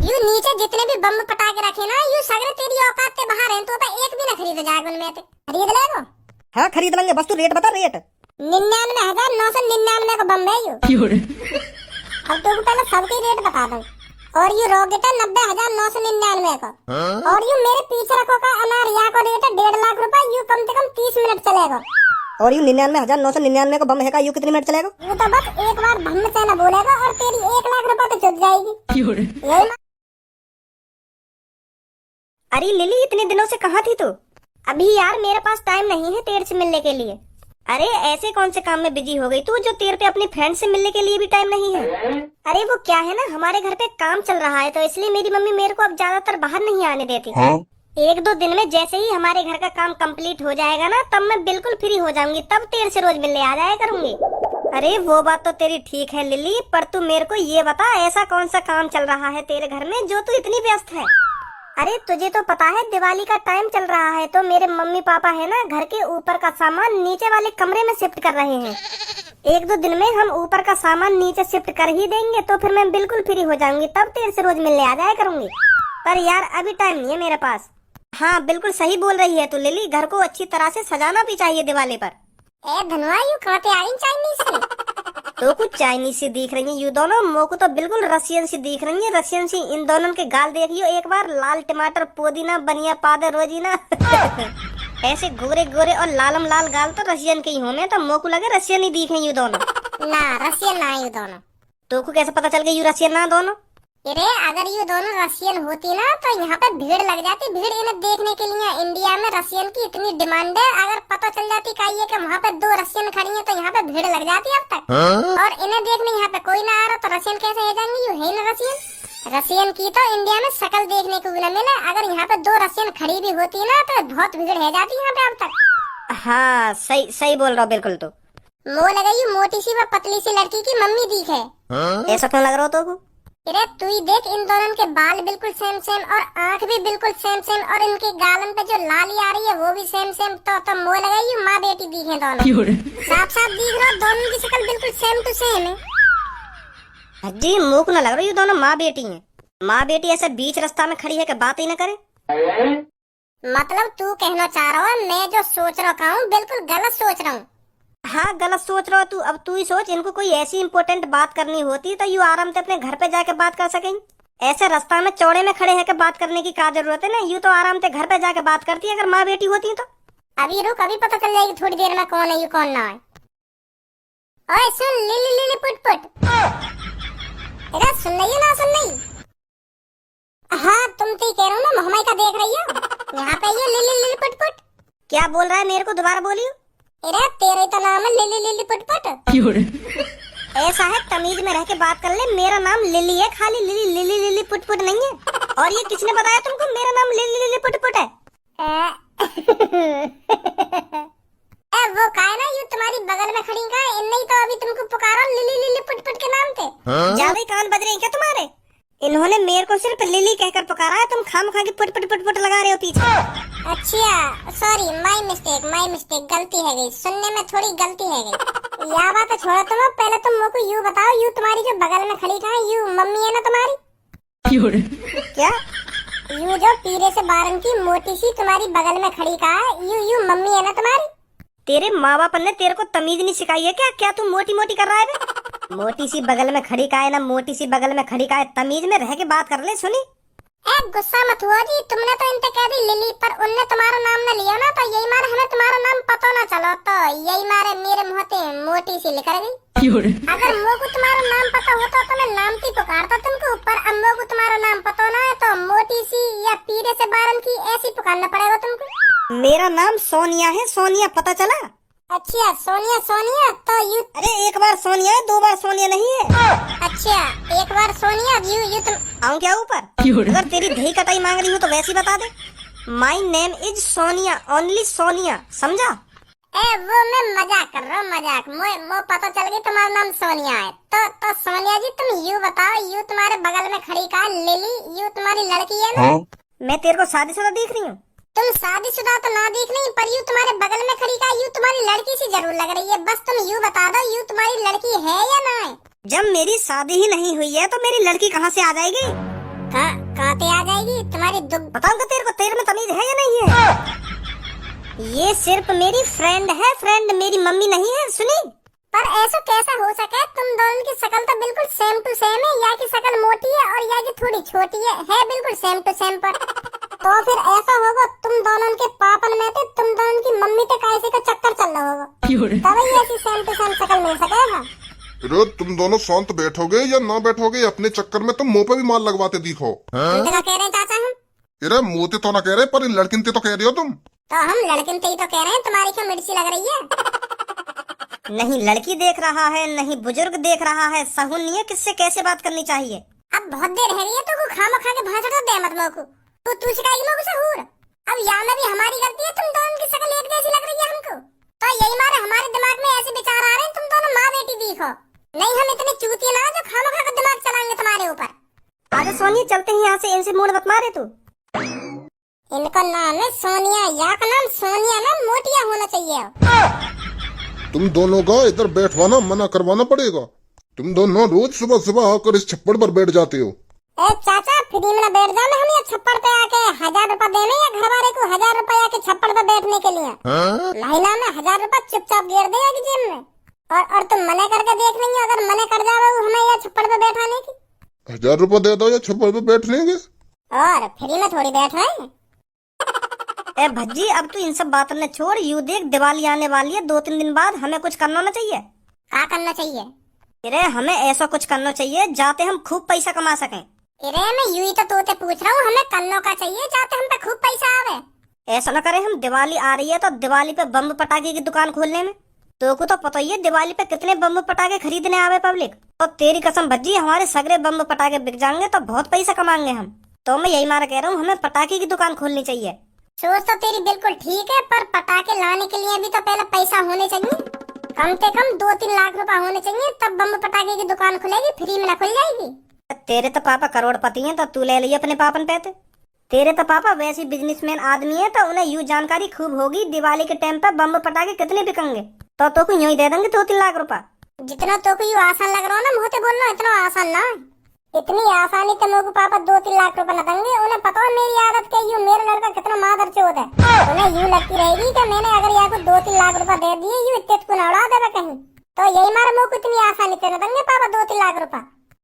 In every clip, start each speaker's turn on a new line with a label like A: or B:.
A: You नीचे जितने भी बम पटा के रखे ना, यू सगरे तेरी औकात से बाहर हैं, तो एक भी ना खरीद जाएगा उनमें से। खरीद लेगो?
B: हाँ खरीद लेंगे, बस तू रेट बता, रेट।
A: 99,999 का बम है यू। अब तो पहले सबके रेट बता दूं। और यू रॉकेट है 90,999 का। और यू मेरे पीछे रखो का अनारिया को रेट है 1.5 लाख रुपए, यू कम से कम 30 मिनट चलेगा।
B: और यू 99,999 का बम है का, यू कितनी मिनट चलेगा?
A: यू तो बस एक बार भम से ना बोलेगा और तेरी 1 लाख रुपए तो चुक जाएगी। यही
C: अरे लिली, इतने दिनों से कहाँ थी तू? अभी यार मेरे पास टाइम नहीं है तेरे से मिलने के लिए। अरे ऐसे कौन से काम में बिजी हो गई तू जो तेरे पे अपनी फ्रेंड से मिलने के लिए भी टाइम नहीं है? अरे वो क्या है ना, हमारे घर पे काम चल रहा है तो इसलिए मेरी मम्मी मेरे को अब ज्यादातर बाहर नहीं आने देती। 1-2 दिन में जैसे ही हमारे घर का काम कंप्लीट हो जाएगा ना, तब मैं बिल्कुल फ्री हो जाऊंगी, तब तेरे से रोज मिलने आ जाया करूंगी। अरे वो बात तो तेरी ठीक है लिली, पर तू मेरे को ये बता, ऐसा कौन सा काम चल रहा है तेरे घर में जो तू इतनी व्यस्त है? अरे तुझे तो पता है दिवाली का टाइम चल रहा है, तो मेरे मम्मी पापा है ना घर के ऊपर का सामान नीचे वाले कमरे में शिफ्ट कर रहे हैं। 1-2 दिन में हम ऊपर का सामान नीचे शिफ्ट कर ही देंगे, तो फिर मैं बिल्कुल फ्री हो जाऊंगी, तब तेरे से रोज मिलने आ जाया करूंगी। पर यार अभी टाइम नहीं है मेरे पास। हाँ बिल्कुल सही बोल रही है तू लिली, घर को अच्छी तरह से सजाना भी चाहिए दिवाली पर।
A: ए धनवा, यू खाते आई चाइनीज से?
C: तो कुछ चाइनीज सी दिख रही है यू दोनों, मोको तो बिल्कुल रशियन सी दिख रही है, रशियन सी। इन दोनों के गाल देखियो एक बार, लाल टमाटर पुदीना बनिया पादे रोजीना। ऐसे गोरे गोरे और लालम लाल गाल तो रशियन के ही होने, तो मोको लगे रशियन ही दिखे यू दोनों।
A: ना रशियन ना यू दोनों।
C: तो को कैसे पता चल गया यू रशियन ना दोनों?
A: अरे अगर ये दोनों रशियन होती ना तो यहाँ पे भीड़ लग जाती, भीड़ इन्हें देखने के लिए। इंडिया में रशियन की इतनी डिमांड है, अगर पता चल जाती का ये कि वहाँ पे 2 रशियन खड़ी हैं तो यहाँ पे भीड़ लग जाती अब तक। और इन्हें देखने यहाँ पे कोई ना आ रहा तो रशियन कैसे हो जाएंगे? यू है ना रशियन। रशियन की तो इंडिया में शक्ल देखने को भी न मिले, अगर यहाँ पे 2 रशियन खड़ी भी होती ना तो बहुत भीड़ हो जाती यहाँ पे अब तक।
C: हाँ सही सही बोल रहा हो बिल्कुल। तो
A: वो लगा ये मोटी सी व पतली सी लड़की की मम्मी दिखे।
C: ऐसा क्यों लग रहा हो तो?
A: अरे तू ही देख, इन दोनों के बाल बिल्कुल सेम सेम और आंख भी बिल्कुल सेम सेम, और इनके गालन पे जो लाली आ रही है वो भी सेम सेम। तो मोह लगा ये माँ बेटी दिखे दोनों, साफ साफ दिख रहा, दोनों की शक्ल बिल्कुल सेम टू सेम है।
C: जी मुँह को न लग रहा ये दोनों माँ बेटी हैं। माँ बेटी ऐसे बीच रास्ता में खड़ी है कि बात ही न करे।
A: मतलब तू कहना चाह रहा है मैं जो सोच रहा हूँ बिल्कुल गलत सोच रहा हूँ?
C: हाँ गलत सोच रहा हो तू। अब तू ही सोच, इनको कोई ऐसी इम्पोर्टेंट बात करनी होती तो यू आराम से अपने घर पे जाके बात कर सकेंगे। ऐसे रास्ता में चौड़े में खड़े है के बात करने की क्या जरूरत है ना, यू तो आराम से घर पे जाके बात करती है अगर माँ बेटी होती तो।
A: अभी रुक, अभी पता चल जाएगी थोड़ी देर में कौन है यू कौन ना है। ओए सुन लिली लिली पुट पुट, अरे सुन रही है ना सुन रही? हाँ तुम तो कह रहा हूँ ना, मोहम्मद का देख रही हो यहाँ पे ये लिली लिली पुट पुट।
C: क्या बोल रहा है मेरे को दोबारा बोलियो।
A: अरे तेरे तो नाम है लिली लिली पुट पुट।
C: ऐसा है तमीज में रह के बात कर ले, मेरा नाम लिली है, खाली lily lily lily put put नहीं है। और ये किसने बताया तुमको मेरा नाम लिली लिली पुट पुट है?
A: वो का है ना यू तुम्हारी बगल में खड़ी का, इन्हीं तो अभी तुमको पुकारा लिली लिली पुट पुट के नाम से।
C: ज्यादा कान बज रहे हैं क्या तुम्हारे? इन्होंने मेरे को सिर्फ लिली कहकर पुकारा है, तुम खामखा की पुट पुट पुट पुट लगा रहे हो पीछे।
A: अच्छा सॉरी, माय मिस्टेक, गलती है गई, सुनने में थोड़ी गलती है गई। या बात छोड़ो तुम, पहले तुम मेरे को यू बताओ, यू तुम्हारी जो बगल में खड़ी था यू मम्मी है ना तुम्हारी?
C: क्या?
A: यू जो पीरे से बारन की मोटी सी तुम्हारी बगल में खड़ी का यू मम्मी है ना तुम्हारी?
C: तेरे माँ बाप ने तेरे को तमीज नहीं सिखाई है क्या? क्या तू मोटी मोटी कर रहा है? मोटी सी बगल में खड़ी का है ना, मोटी सी बगल में खड़ी का है, तमीज में रह के बात कर ले। सुनी
A: गुस्सा मत हुआ जी, तुमने तो इनसे कह दी लिली, पर उनने तुम्हारा नाम न लिया ना, तो यही मारे हमें तुम्हारा नाम पता ना चलो, तो यही मारे मेरे मुँह पे मोटी सी लिख गई। अगर मुँह को तुम्हारा नाम पता होता तो मैं नाम की पुकारता तुमको, पर अब मुँह को तुम्हारा नाम पता ना है तो मोटी सी या पीरे से बारन की ऐसी पुकारना पड़ेगा तुमको।
C: मेरा नाम सोनिया है, सोनिया, पता चला?
A: अच्छा सोनिया, सोनिया तो यू,
C: अरे एक बार सोनिया है, 2 बार सोनिया नहीं है।
A: अच्छा एक बार सोनिया, यू तुम
C: आऊं क्या ऊपर? अगर तेरी दही कटाई मांग रही हो तो वैसी बता दे, my name is Sonia, only Sonia, समझा?
A: वो मैं मजाक कर रहा हूँ, मजाक। मो पता चल गई तुम्हारा नाम सोनिया है। तो सोनिया जी तुम यू बताओ, यू तुम्हारे बगल में खड़ी का लिली, यू तुम्हारी लड़की है ना?
C: मैं तेरे को शादीशुदा दिख रही हूँ?
A: तुम शादीशुदा तो ना दिख नहीं, पर यू तुम्हारे बगल में खड़ी का यू तुम्हारी लड़की सी जरूर लग रही है। बस तुम यू बता दो यू तुम्हारी लड़की है या ना है?
C: जब मेरी शादी ही नहीं हुई है तो मेरी लड़की कहाँ से आ जाएगी?
A: काते आ जाएगी तुम्हारी दुख।
C: बताऊंगा तेरे को, तेरे में तमीज है या नहीं है? ये सिर्फ मेरी फ्रेंड है, फ्रेंड, मेरी मम्मी नहीं है। सुनी?
A: पर ऐसा कैसा हो सके? तुम दोनों की शक्ल तो बिल्कुल सेम टू सेम है। या की शक्ल मोटी है और या की थोड़ी छोटी है बिल्कुल सेम टू सेम। पर तो फिर ऐसा होगा तुम दोनों के पापन में थे, तुम दोनों की मम्मी तक ऐसे का चक्कर चल रहा होगा, तभी ऐसी सेम टू सेम शक्ल मिल सकेगा।
D: अरे तुम दोनों शांत बैठोगे या ना बैठोगे? अपने चक्कर में तुम मुंह पे भी माल लगवाते दिखो।
A: तुम तो कह रहे हैं चाचा हम?
D: अरे मुंह ते तो ना कह रहे, पर लड़किन ते तो कह रहे हो तुम।
A: तो हम लड़किन ते ही तो कह रहे हैं, तुम्हारी क्या मिर्ची लग रही है?
C: नहीं लड़की देख रहा है, नहीं बुजुर्ग देख रहा है, सहून नहीं है किससे कैसे बात करनी चाहिए।
A: अब बहुत देर रह गई है, तो खामा खा के भाषण तो दे मत मोको। तू सिखाएगी मोको सहूर? अब यहाँ में भी हमारी गलती है, तुम दोनों की शक्ल एक जैसी लग रही है हमको, तो यही मारे हमारे दिमाग में ऐसे विचार आ रहे हैं तुम दोनों माँ बेटी दिखो। नहीं हम इतने चूतिए ना जो खामा खा के दिमाग चलाएंगे तुम्हारे ऊपर।
C: आजा सोनिया चलते हैं यहाँ से, इनसे मूड मत मारे तू।
A: इनका नाम है सोनिया, या का नाम सोनिया ना मोटिया होना चाहिए।
D: तुम दोनों का इधर बैठवाना मना करवाना पड़ेगा। तुम दोनों रोज सुबह सुबह आकर इस छप्पड़ पर बैठ जाते हो।
A: ए चाचा फ्री में ना बैठ जाओ, हम ये छप्पड़ पे आके 1000 रुपया देने या घर वाले को 1000 रुपया के छप्पड़ पे बैठने के लिए? महीना में 1000 रुपया चुपचाप गिर देगा कि जेब में। और तुम मना करके देख रही हो, अगर मना कर जाओ हमें ये छप्पड़ पे बैठाने की।
D: 1000 रुपया दे दो या छप्पड़ पे बैठ लेंगे।
A: और फ्री में थोड़ी बैठाए।
C: ए भज्जी अब तू इन सब बातों ने छोड़, यू देख दिवाली आने वाली है, 2-3 दिन बाद हमें कुछ करना ना चाहिए।
A: क्या करना चाहिए?
C: अरे हमें ऐसा कुछ करना चाहिए जाते हम खूब पैसा कमा सकें।
A: अरे मैं यूं ही तो तोते पूछ रहा हूँ, हमें करने का चाहिए जाते हम पे खूब पैसा आवे।
C: ऐसा न करें, हम दिवाली आ रही है तो दिवाली पे बम पटाखे की दुकान खोलने में, तो को तो पता ही है दिवाली पे कितने बम पटाखे खरीदने आवे पब्लिक। तो तेरी कसम भज्जी हमारे सगरे बम पटाखे बिक जाएंगे तो बहुत पैसा कमाएंगे हम। तो मैं यही मारा कह रहा हूँ, हमें पटाखे की दुकान खोलनी चाहिए।
A: सोच तो तेरी बिल्कुल ठीक है, पर पटाखे लाने के लिए भी तो पहले पैसा होने चाहिए। कम से कम 2-3 लाख रुपए होने चाहिए, तब बम पटाखे की दुकान खुलेगी, फ्री में ना खुल जाएगी।
C: तेरे तो पापा करोड़पति हैं, तो तू ले लिये अपने पापन पे। तेरे तो पापा वैसे बिजनेसमैन आदमी है, तो उन्हें यूँ जानकारी खूब होगी दिवाली के टाइम पे बम पटाखे कितने बिकेंगे, तो यूँ ही दे देंगे 2-3 लाख रुपए।
A: जितना तो को यूँ आसान लग रहा है ना, मुँह से बोलना इतना आसान ना। इतनी आसानी तो मेरे को पापा 2-3 लाख रुपए न देंगे। उन्हें पता है मेरी आदत क्या, यूँ मेरा लड़का कितना मादर चोद है। उन्हें यूँ लगती रहेगी कि मैंने अगर यहाँ को 2-3 लाख रुपए दे दिए, यूँ इतने को न उड़ा देगा कहीं, तो यही मारा मेरे को इतनी आसानी से न देंगे पापा 2-3 लाख रुपए।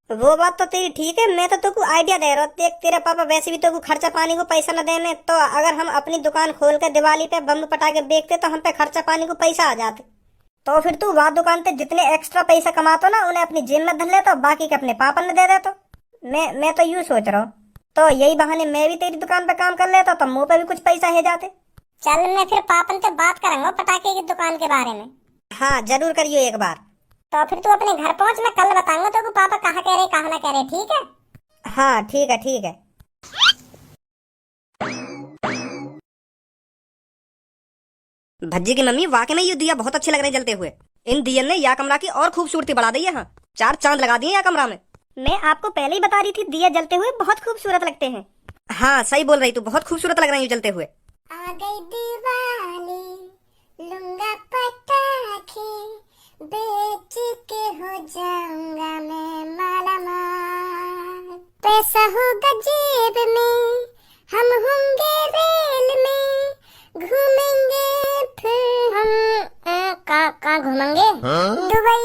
C: वो बात तो तेरी ठीक है, मैं तो तुमको आइडिया दे रहा हूँ। देख तेरे पापा वैसे भी तुमको खर्चा पानी को पैसा न देने, तो अगर हम अपनी दुकान खोल के दिवाली पे बम पटाखे बेचते तो हम पे खर्चा पानी को पैसा आ जाते। तो फिर तू वहाँ दुकान पे जितने एक्स्ट्रा पैसा कमातो ना, उन्हें अपनी जेब में धर ले, तो बाकी के अपने पापा ने दे देतो। मैं तो यूँ सोच रहा हूँ, तो यही बहाने मैं भी तेरी दुकान पे काम कर लेता, तो मुँह पे भी कुछ पैसा है जाते।
A: चल मैं फिर पापन से बात करूंगा पटाखे की दुकान के बारे में।
C: हाँ जरूर करियो एक बार।
A: तो फिर तू अपने घर पहुंच, मैं कल बताऊंगा तो पापा कहाँ कह रहे कहाँ ना कह रहे, ठीक है?
C: हाँ ठीक है ठीक है।
B: भज्जी की मम्मी वाकई में ये दिया बहुत अच्छे लग रहे हैं जलते हुए। इन दियन ने या कमरा की और खूबसूरती बढ़ा दी है। हाँ 4 चांद लगा दिए या कमरा में।
C: मैं आपको पहले ही बता रही थी, दिया जलते हुए बहुत खूबसूरत लगते हैं।
B: हाँ सही बोल रही तू, बहुत खूबसूरत लग रही है जलते हुए।
A: आ गई दिवाली, लूंगा पटाखे, बेच के हो जाऊंगा मैं मालामाल। पैसा होगा जेब में, हम होंगे रेल में, घूमेंगे फिर हम कहाँ घूमेंगे? दुबई।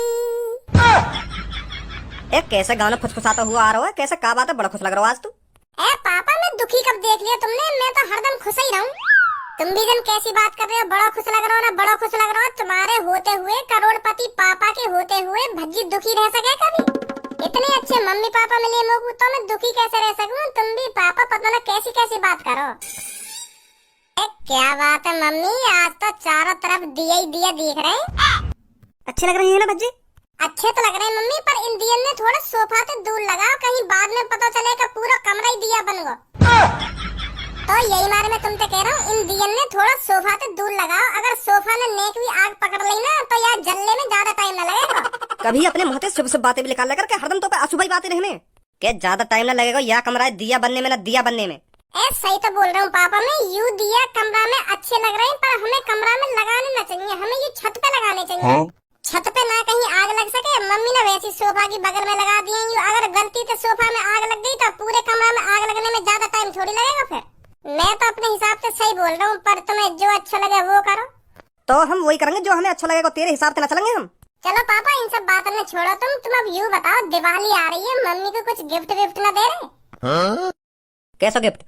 B: एक कैसे गाना फुसफुसाता हुआ आ रहा है, कैसे का बात है, बड़ा खुश लग रहा है आज तू।
A: ए पापा मैं दुखी कब देख लिया तुमने? मैं तो हरदम खुश ही रहूं। तुम भी जन कैसी बात कर रहे हो, बड़ा खुश लग रहा हो ना, बड़ा खुश लग रहा हो। तुम्हारे होते हुए करोड़पति पापा के होते हुए भज्जी दुखी रह सके कभी? इतने अच्छे मम्मी पापा मिले मेरे, तो मैं दुखी कैसे रह सकूं? तुम भी पापा पता ना कैसी कैसी बात करो। क्या बात है मम्मी, आज तो चारों तरफ दिया ही दिया दिख रहे हैं।
C: अच्छे लग रहे हैं ना बच्चे?
A: अच्छे तो लग रहे हैं मम्मी, पर इन दियन ने थोड़ा सोफा से दूर लगाओ, कहीं बाद में पता चले कि पूरा कमरा ही दिया बन गया। तो यही मारे मैं तुमसे कह रहा हूँ, इन दियन ने थोड़ा सोफा से दूर लगाओ। अगर सोफा ने नेक भी आग पकड़ ली ना, तो यार जलने में ज्यादा टाइम न लगेगा।
B: कभी अपने मुँह से शुभ शुभ बातें भी निकाल लेकर के हरदम तो पे अशुभ ही बातें रहने के ज्यादा टाइम न लगेगा या कमरा दिया बनने में, ना दिया बनने में।
A: सही तो बोल रहा हूँ पापा, मैं यू दिया कमरा में अच्छे लग रहे हैं, पर हमें कमरा में लगाने न चाहिए, हमें ये छत पे लगाने चाहिए। छत पे ना कहीं आग लग सके। मम्मी ने वैसी सोफा की बगल में लगा दी है। अगर गलती से सोफा में आग लग गई तो पूरे कमरा में आग लगने में ज्यादा टाइम थोड़ी लगेगा। फिर मैं तो अपने हिसाब से सही बोल रहा हूँ, पर तुम्हें जो अच्छा लगे वो करो।
B: तो हम वही करेंगे जो हमें अच्छा लगेगा, तेरे हिसाब से ना चलेंगे हम।
A: चलो पापा इन सब बातों में छोड़ो, तुम अब यूँ बताओ, दिवाली आ रही है, मम्मी को कुछ गिफ्ट विफ्ट ना दे रहे?
B: कैसा गिफ्ट?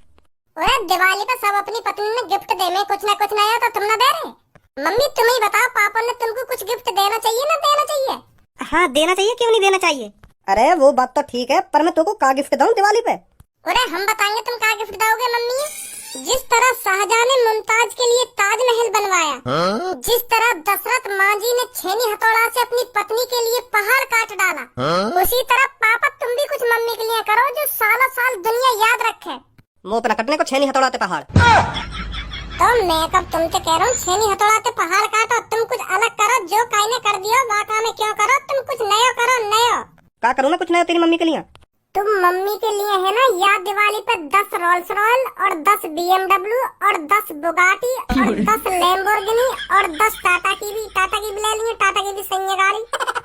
A: अरे दिवाली पे सब अपनी पत्नी ने गिफ्ट दे में कुछ ना कुछ नया, तो तुम ना दे रहे? मम्मी तुम ही बताओ, पापा ने तुमको कुछ गिफ्ट देना चाहिए ना देना चाहिए?
C: हाँ देना चाहिए, क्यों नहीं देना चाहिए।
B: अरे वो बात तो ठीक है, पर मैं तुमको का गिफ्ट दूं दिवाली पे?
A: अरे हम बताएंगे तुम क्या गिफ्ट दोगे मम्मी। जिस तरह शाहजहां ने मुमताज के लिए ताजमहल बनवाया, जिस तरह दशरथ मांझी ने छेनी हथौड़ा से अपनी पत्नी के लिए पहाड़ काट डाला, उसी तरह पापा तुम भी कुछ मम्मी के लिए करो जो सालों साल दुनिया याद रखे।
B: मुंह पे न कटने को छेनी हथौड़ाते पहाड़।
A: तो मैं कब तुमसे कह रहा हूँ छेनी हथौड़ाते पहाड़ काटो, तुम कुछ अलग करो। जो काई ने कर दियो वाका में क्यों करो, तुम कुछ नया करो नया।
B: का करूँ मैं कुछ नया तेरी मम्मी के लिए?
A: तुम मम्मी के लिए है ना, या दिवाली पे 10 रोल्स रॉयल और 10 BMW और 10 बुगाटी और 10 लैम्बोर्गिनी और 10 टाटा की भी ले लिए। टाटा की भी सही है गाड़ी।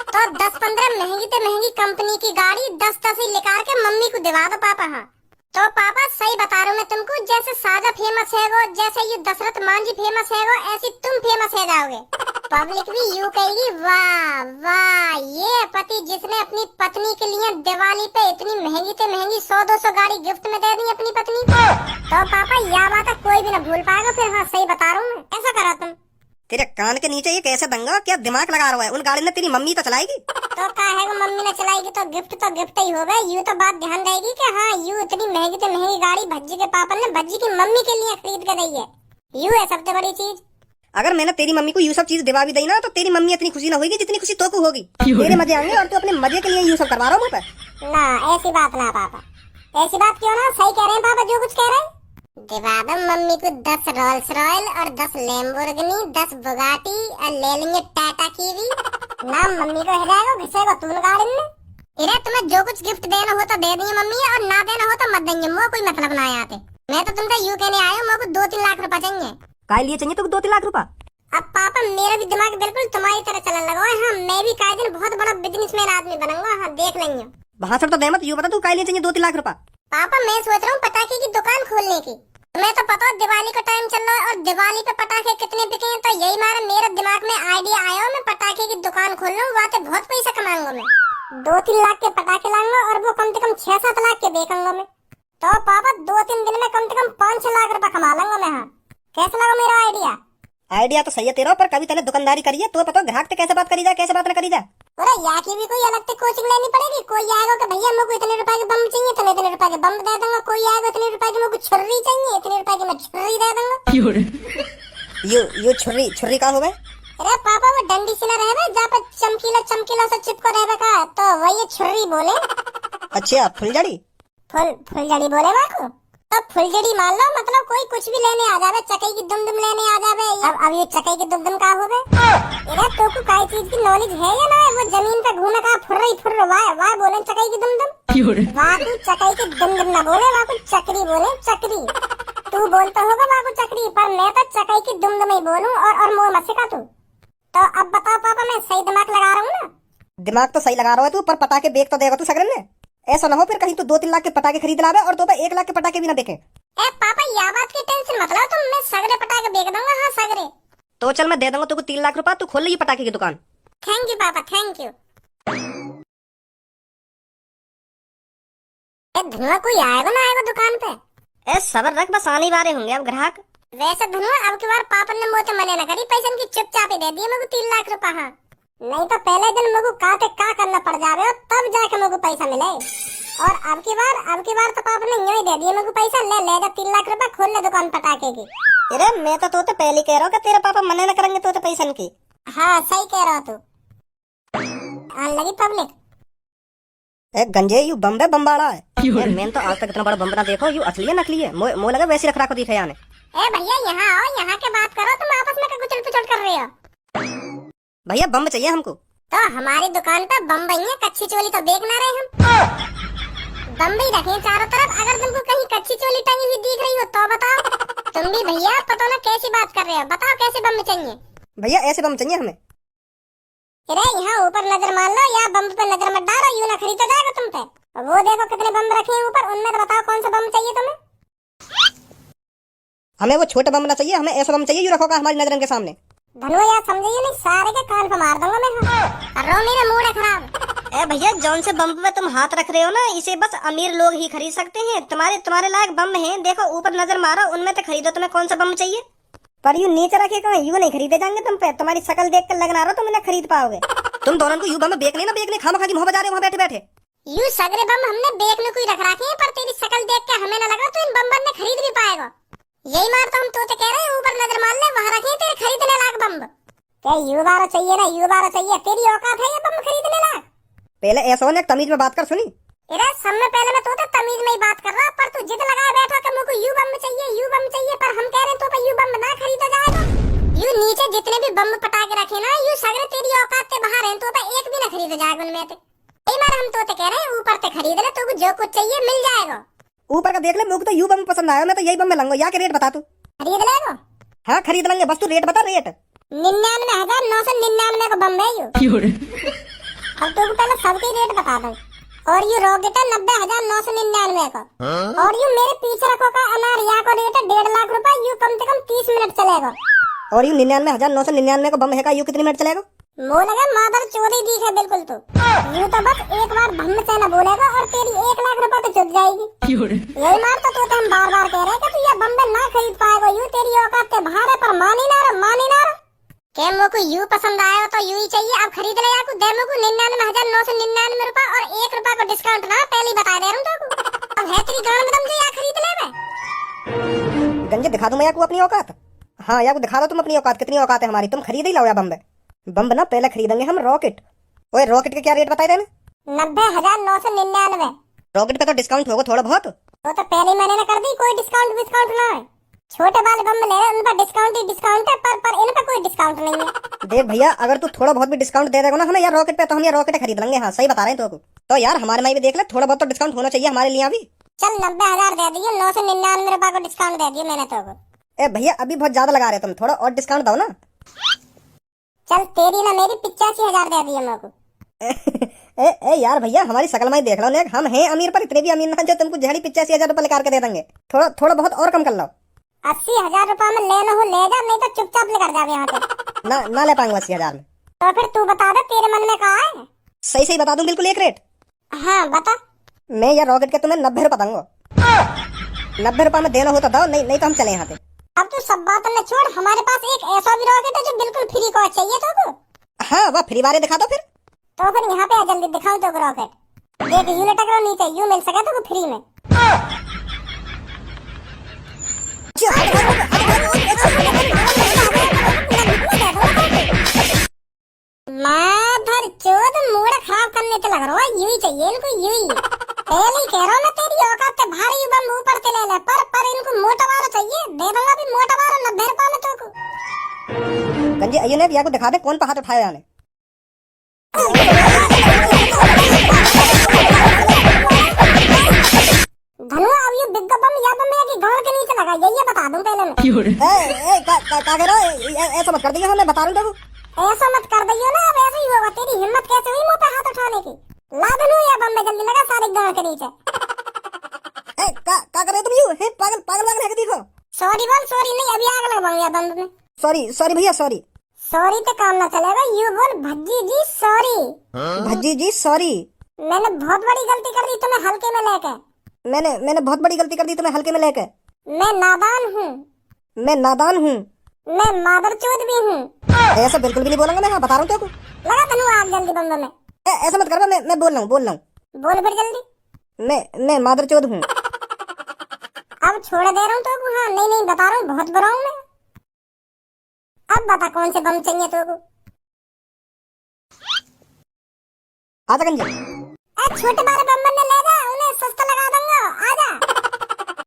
A: तो 10-15 महंगी से महंगी कंपनी की गाड़ी 10-10 ही निकाल के मम्मी को दिवा दो पापा। हाँ तो पापा सही बता रहा हूँ मैं तुमको, जैसे साजा फेमस है वो, जैसे ये दशरथ मांझी फेमस है वो, ऐसी तुम फेमस है जाओगे। पब्लिक भी यूँ कहेगी, वाह वाह ये पति जिसने अपनी पत्नी के लिए दिवाली पे इतनी महंगी से महंगी 100-200 गाड़ी गिफ्ट में दे दी अपनी पत्नी को। तो पापा यह बात कोई भी ना भूल पाएगा फिर। हाँ सही बता रहा हूँ मैं, ऐसा करो तुम।
B: तेरे कान के नीचे ये कैसे दंगा, क्या दिमाग लगा रहा है? उन गाड़ी ने तेरी मम्मी तो चलाएगी।
A: तो क्या है वो मम्मी ने चलाएगी तो गिफ्ट ही होगा। यूँ तो बात ध्यान रहेगी कि हाँ यूँ इतनी महंगी से महंगी गाड़ी भज्जी के पापा ने भज्जी की मम्मी के लिए खरीद के दी है। यूँ है सबसे बड़ी चीज।
B: अगर मैंने तेरी मम्मी को ये सब चीज दिवा भी दी ना, तो तेरी मम्मी इतनी खुशी ना होगी जितनी खुशी तो को होगी। तेरे मजे आएंगे और तू अपने मजे के लिए ये सब करवा रहा हूँ मैं।
A: ना ऐसी बात ना पापा, ऐसी बात क्यों ना। सही कह रहे हैं पापा जो कुछ कह रहे हैं। दिवा दो मम्मी को 10 रोल्स रॉयल और 10 लैम्बोर्गिनी 10 बुगाटी और ले लेंगे टाटा की भी। नाम मम्मी को हिलाएगा घिसेगा तू गाड़ी में। इरे तुम्हें जो कुछ गिफ्ट देना हो तो दे देंगे मम्मी, और ना देना हो तो मत देंगे। मुझे कोई मतलब ना आते। मैं तो तुमसे यूँ कहने आया हूँ, मुझे को 2-3 लाख रुपए चाहिए।
B: काय लिए चाहिए तुमको 2-3 लाख रुपए?
A: अब पापा मेरा भी दिमाग बिल्कुल तुम्हारी तरह चलने लगा है। हाँ मैं भी काई दिन बहुत बड़ा बिजनेसमैन आदमी बनूंगा। हाँ देख लेंगे।
B: भाषण तो दे मत, यूँ बता तू काय लिए चाहिए 2-3 लाख रुपए?
A: पापा मैं सोच रहा हूँ पटाखे की दुकान खोलने की। तुम्हें तो पता दिवाली का टाइम चल रहा है और दिवाली पे पटाखे कितने बिके हैं, तो यही मेरे दिमाग में आइडिया आया। मैं पटाखे की दुकान खोल लूँ, वहाँ से बहुत पैसा कमाऊंगा मैं। 2-3 लाख के पटाखे लाऊंगा और वो कम से कम 6-7 लाख के बेचूंगा मैं। तो पापा 2-3 दिन में कम से कम 5-6 लाख रुपए कमा लूंगा मैं। हाँ कैसा लगा मेरा आइडिया?
B: आइडिया तो सही है तेरा, पर कभी तने दुकानदारी करी है तो पता ग्राहक से कैसे बात करी जाए, कैसे बात न करी जाए।
A: अरे यहाँ की भी कोई अलग से कोचिंग लेनी पड़ेगी। कोई आएगा कि भैया मेरे को इतने रुपए के बम चाहिए तो इतने रुपए के बम दे दूंगा। कोई आएगा इतने रुपए की मेरे को छुर्री चाहिए, इतने रुपए की मैं छुर्री दे दूंगा।
B: यो छुर्री का हो गए?
A: अरे पापा वो डंडी से न रहे जहाँ पर चमकीला सा चिपको रहे का, तो वही छुर्री बोले।
B: अच्छा फुलझड़ी?
A: फुलझड़ी बोले बाकू। तो फुलझड़ी मान लो, मतलब कोई कुछ भी लेने आ जावे, चकई की दुमदुम लेने आ जावे। अब ये चकई की दुमदुम का हो गए? अरे तो को काई चीज की नॉलेज है या ना? वो जमीन पे घूमे का फुर्र वाह बोले चकई की दुमदुम। वाकू चकई की दुमदुम ना बोले, वाकू चकरी बोले चकरी। तू बोलता होगा वाकू चकरी, पर मैं तो चकई की दुमदुम ही बोलूं और मुंह मत सिखा तू। तो अब बताओ पापा मैं सही दिमाग लगा रहा हूँ ना?
B: दिमाग तो सही लगा रहा है तू, पर पटाखे बेच तो देगा तू सगरन ने। ऐसा ना हो फिर कहीं तू 2-3 लाख के पटाखे खरीद लावे और तो 1 लाख के पटाखे भी ना देखे।
A: ए पापा यह बात की टेंशन मत लो तुम, मैं सगरे पटाखे बेच दूंगा। हाँ सगरे।
B: तो चल मैं दे दूंगा तुमको 3 लाख रुपए, तू खोल ली पटाखे की दुकान।
A: थैंक यू पापा थैंक यू। धनुआ कोई आएगा ना आएगा दुकान पे?
C: ए सबर रख, बस आने वाले होंगे अब ग्राहक।
A: वैसे धनुआ अब की बार पापा ने मुझे मना न करी, पैसे की चुपचाप ही दे दिए मेरे को 3 लाख रुपए। हाँ नहीं तो पहले दिन मेरे को का करना पड़ जावे और तब जाके मेरे को पैसा मिले। और अब की बार तो पापा ने यही दे दिए मेरे को पैसा। ले जा 3 लाख रुपए, खोल ले दुकान पटाखे की।
C: अरे मैं तो पहले कह रहा हूँ कि तेरे पापा मना न करेंगे तो पैसा की।
A: हाँ सही कह रहा तू। आने लगी पब्लिक।
B: एक गंजे यू बम्बे बम्बाड़ा है। मैंने तो आज तक इतना बड़ा बम ना देखो। यू असली है नकली है? मो लगा वैसे रख रखा दिखे याने।
A: ए भैया यहाँ आओ, यहाँ के बात करो। तुम आपस में कुचल पुचल कर रहे हो।
B: भैया बम चाहिए हमको।
A: तो हमारी दुकान पे बम्बई है, कच्ची चोली तो बेच ना रहे हम। बम्बई रखे चारों तरफ। अगर तुमको कहीं कच्ची चोली टंगी हुई दिख रही हो तो बताओ। तुम भी भैया पता ना कैसी बात कर रहे हो, बताओ कैसे बम चाहिए?
B: भैया ऐसे बम चाहिए हमें।
A: अरे यहाँ ऊपर नजर मार लो या बम पे नजर मत डालो, यूं ना खरीद तो जाएगा तुम पे। वो देखो कितने बम रखे हैं ऊपर, उनमें तो बताओ कौन सा बम चाहिए तुम्हें।
B: हमें वो छोटा बम ना चाहिए, हमें ऐसा बम चाहिए यूं रखोगा हमारी नजर के सामने।
A: धनु यार समझिए नहीं, सारे के कान पे मार दूंगा मैं। रो मेरा मूड है खराब।
C: ए भैया, जौन से बम पे तुम हाथ रख रहे हो ना, इसे बस अमीर लोग ही खरीद सकते हैं। तुम्हारे लायक बम हैं, देखो ऊपर नजर मारो, उनमें से खरीदो तुम्हें कौन सा बम चाहिए। पर यूं नीचे रखे कहाँ, यूं नहीं खरीदे जाएंगे तुम पे। तुम्हारी शक्ल देख कर लग रहा हो तुम इन्हें खरीद पाओगे।
B: तुम दोनों को यूं बम बेचने ना बेचने खामा खा की मोह बजा रहे हो वहाँ बैठे बैठे।
A: यूं सगरे बम हमने बेचने को ही रख रखे हैं, पर तेरी शक्ल देख के हमें न लगा तो इन बम ने खरीद भी पाएगा। यही मार तो हम तोते कह रहे हैं, ऊपर नजर मार ले, वहाँ रखे तेरे खरीदने लायक बम। क्या युवारा चाहिए ना, युवारा चाहिए, तेरी औकात है ये बम खरीदने लायक।
B: पहले ऐसा होने तमीज में बात कर सुनी।
A: अरे सब में पहले मैं तोते तमीज में ही बात कर रहा, पर तू जिद लगाए बैठा कि मुझको यू बम चाहिए, यू बम चाहिए, पर हम कह रहे हैं तो पे यू बम ना खरीदा जाएगा। यू नीचे जितने भी बम पटा के रखे ना, यू सगरे तेरी औकात के बाहर हैं, तो पे एक भी ना खरीदा जाएगा उनमें से। यही मार हम तोते कह रहे हैं, ऊपर से खरीद ले, तो जो कुछ चाहिए मिल जाएगा।
B: ऊपर का देख ले, मुझे तो यू बम पसंद आया, मैं तो यही बम में लूंगा। या के रेट बता तू।
A: खरीद लेगा?
B: हाँ खरीद लेंगे, बस तू रेट बता रेट।
A: 99,999 का बम है यू। अब तो पहले सबके रेट बता दूं। और ये रॉकेट है 90,999 का। और ये मेरे पीछे रखो का अनार या को रेट है 1.5 लाख रुपए, यू कम से कम 30 मिनट चलेगा।
B: और यू 99,999 का बम है का, यू कितनी मिनट चलेगा?
A: वो लगा मादर चोरी दी है बिल्कुल। तो यू तो बस एक बार भम से न बोलेगा और तेरी 1 लाख रुपए तो चुप जाएगी। यही मार तो हम बार बार कह रहे हैं कि तू ये बम ना खरीद पाएगा, यू तेरी औकात के बाहर है, पर मानी ना रहा। क्या मुझको यू पसंद आया तो यू ही चाहिए, अब खरीद ले यार। दे मुझको 99,999 रुपए और 1 रुपए को डिस्काउंट ना, पहले ही बता दे रहा हूँ तो। अब है तेरी गांड में दम जो यार खरीद ले मैं।
B: गंजे दिखा दूं मैं याकू अपनी औकात। हाँ याकू दिखा दो तुम अपनी औकात, कितनी औकात है हमारी। तुम खरीद ही लो या बम बम ना पहले खरीदेंगे हम रॉकेट। ओए रॉकेट के क्या रेट बताए थे?
A: 90,999।
B: रॉकेट पे तो डिस्काउंट होगा थोड़ा बहुत।
A: तो पहले मैंने ना कर दी, कोई डिस्काउंट ना है। छोटे वाले बम ले रहे उन पर डिस्काउंट ही डिस्काउंट है, पर इन पर कोई डिस्काउंट नहीं है।
B: देख भैया, अगर तू थोड़ा बहुत भी डिस्काउंट दे देगा ना हमें यार रॉकेट पे, तो हम ये रॉकेट खरीद लेंगे। हाँ सही बता रहे हैं तो यार हमारे में भी देख ले, थोड़ा बहुत तो डिस्काउंट होना चाहिए हमारे लिए भी।
A: चल 90,000 दे दिए, 999 रुपए को डिस्काउंट दे दिए मैंने तो।
B: ए भैया अभी बहुत ज्यादा लगा रहे तुम, थोड़ा और डिस्काउंट दो ना।
A: चल तेरी ना मेरी 85,000 दे दिए मेरे को।
B: ए यार भैया, हमारी शकल में देख लो नेक, हम हैं अमीर पर इतने भी अमीर ना जो तुमको जहरी 85,000 रुपए लेकर के दे देंगे। थोड़ा बहुत और कम कर लो।
A: 80,000 रुपए में लेना हो ले जा, नहीं तो चुपचाप लेकर जा यहाँ पे।
B: ना ले पाऊंगा 80,000 में।
A: तो फिर तू बता दे तेरे मन में कहा है।
B: सही बता दूं बिल्कुल एक रेट।
A: हाँ बता।
B: मैं यार रॉकेट के तुम्हें 90 रुपए दूंगा। 90 रुपए में देना हो तो दो, नहीं तो हम चले यहाँ पे।
A: अब तू सब बात न छोड़, हमारे पास एक ऐसा भी रॉकेट है जो बिल्कुल फ्री को चाहिए तो।
B: हाँ वह फ्री वाले दिखा दो फिर।
A: तो फिर यहाँ पे आ जल्दी दिखाऊं तो रॉकेट। देख यू लटक रहा नीचे, यू मिल सके तो फ्री में। माधर चोद मूड खराब करने के लग रहा है, यू ही चाहिए इनको, यू ही। पहले ही कह रहा हूँ मैं, तेरी औकात से भारी बम ऊपर से ले ले, पर इनको मोटा वाला चाहिए। दे दूंगा भी मोटा वाला 90 रुपए में तो।
B: गंजे अयो ने या को दिखा दे कौन पे हाथ उठाया यानी।
A: धनु अब ये बिग बम या बम है कि गांव के नीचे लगा, ये बता दूं पहले मैं।
B: का कह रहा है, ऐसा मत कर दिया, मैं बता रहा हूँ।
A: ऐसा मत कर दियो ना, अब ऐसा ही होगा। तेरी हिम्मत कैसे हुई मुंह पे हाथ उठाने की। ला धनु या बम में जल्दी लगा सारे गांव के नीचे।
B: का कर रहे तुम यू है, पागल है कि देखो।
A: सॉरी बोल। सॉरी नहीं, अभी आग लगवाऊं या बम में।
B: सॉरी भैया सॉरी।
A: सॉरी तो काम ना चलेगा, यू बोल भज्जी जी सॉरी।
B: भज्जी जी सॉरी।
A: मैंने बहुत बड़ी गलती कर दी तुम्हें हल्के में लेके।
B: मैंने बहुत बड़ी गलती कर दी तुम्हें हल्के में लेकर।
A: मैं नादान हूँ। मैं मादरचोद भी हूँ।
B: ऐसा बिल्कुल भी नहीं बोलूंगा मैं। हाँ बता रहा हूँ तेरे को।
A: लगा धनु आग जल्दी बम में।
B: ऐसा मत कर, मैं बोल रहा हूँ।
A: बोल फिर जल्दी।
B: मैं मादरचोद हूँ।
A: अब छोड़ दे रहा हूँ तो। हाँ नहीं बता रहा हूँ, बहुत बुरा हूँ मैं। अब बता कौन से बम चाहिए तो।
B: आजा गंजे।
A: छोटे बारे बम ने ले जा।